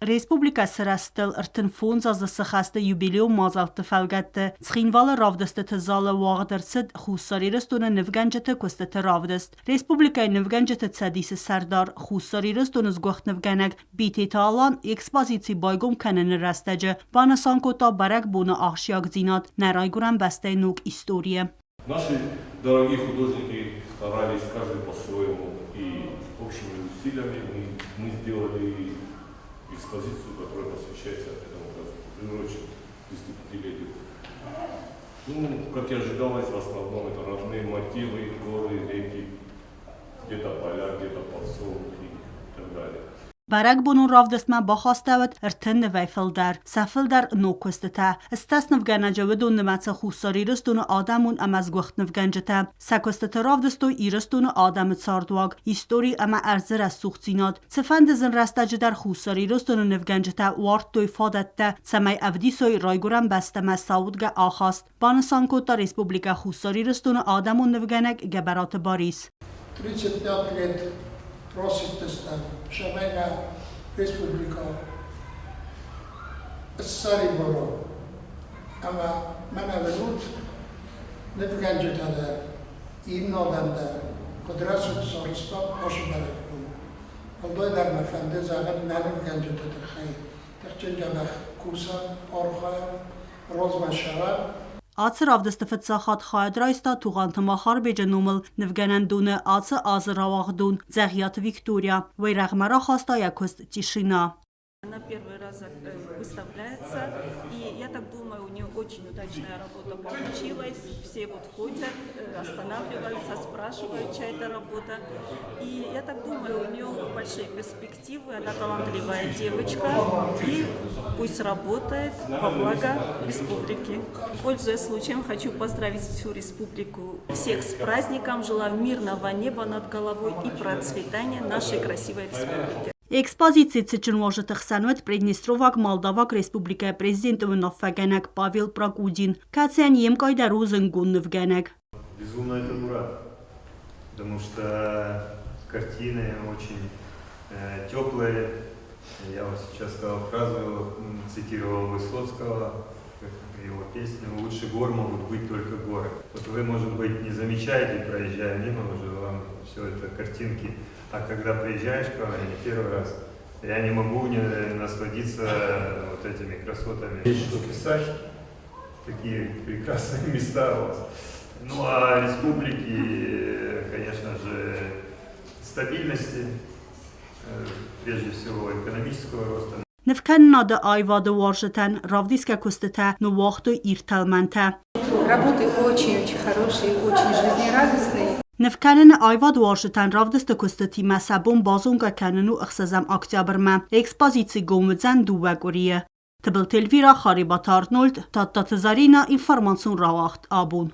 Respublika sırastil irtinfons az sıxaste jubileum mazaltı felgatte. Tschinvalı ravdeste tezalı vağdırsid xussariristuna nivgancete kustete ravdist. Respublika nivgancete tsadisi serdar xussariristuna zgoxt nivganek biteta alan ekspozici baygum kanene rastece. Banasan kota barek buna ахшияк зинат, нарайгурам басте нук история. Наши дорогие художники старались каждый по-своему, и общими усилиями мы сделали экспозицию, которая посвящается этому приурочению 25-летию. Как и ожидалось, в основном это родные мотивы, горы, реки, где-то поля, где-то подсолнухи и так далее. برگ بونون رافدستما بخواستود ارتن نویفل در سفل در نوکسته استاس نفگنجه و دون نمتس خوصاری رستون آدمون ام از گوخت نفگنجه سکسته رافدستو ایرستون آدم تساردواگ ایستوری اما ارزر از سوختیناد سفند زن رستجه در خوصاری رستون نفگنجه وارد دوی فادت سمی افدیسوی رایگورم بستم ساودگه آخاست بانسان کتا ریسپوبلیکا خوصاری رستون آدمون نفگنگ گبرات باریس 35 лет проситестен Шамена Республика Сариборо. Ama mana velut nefgancıtada İnnodanda Kudrasut sorusta hoş barak bu. Oldoy der mefende zaten nefgancıtada xay. Texçenca kusa orxa rozma şarab آتر رافدست فتساخات خواهد رایستا توغانت ماخار بیجه نومل نفگنن دونه آتر آزر رواغ دون زغیات ویکتوریا وی رغمرا خواستا یکست تیشینا. Она первый раз выставляется, и я так думаю, у нее очень удачная работа получилась. Все вот ходят, останавливаются, спрашивают, чья это работа. И я так думаю, у нее большие перспективы, она талантливая девочка, и пусть работает во благо республики. Пользуясь случаем, хочу поздравить всю республику, всех с праздником, желаю мирного неба над головой и процветания нашей красивой республики. Экспозиции цечен может ихсанвет Приднестровак Молдавак Республика президентовый Новфагенек Павел Прокудин. Кацен емкой дарузен гун Невгенек. Безумно этому рад, потому что картины очень теплые. Я вот сейчас сказал фразу, цитировал Высоцкого, его песню «Лучше гор могут быть только горы». Вот вы, может быть, не замечаете, проезжая мимо, уже вам все это картинки. А когда приезжаешь к не первый раз, я не могу не насладиться вот этими красотами. Есть что писать, такие прекрасные места у вас. Ну а республики, конечно же, стабильности, прежде всего экономического роста. Невкен наде айвады варжетен, равдиска кустете, но вахту ирталменте. Работы очень хорошие, очень жизнерадостные. Невкenen ayvad varşıtan ravdiste kusteti mesabun bazonga kenenu ixsazam oktyabrma ekspozici gomudzen duvegoriye. Tıbıl telvira xaribat Arnold, tatta tızarina informasyon ravaxt abun.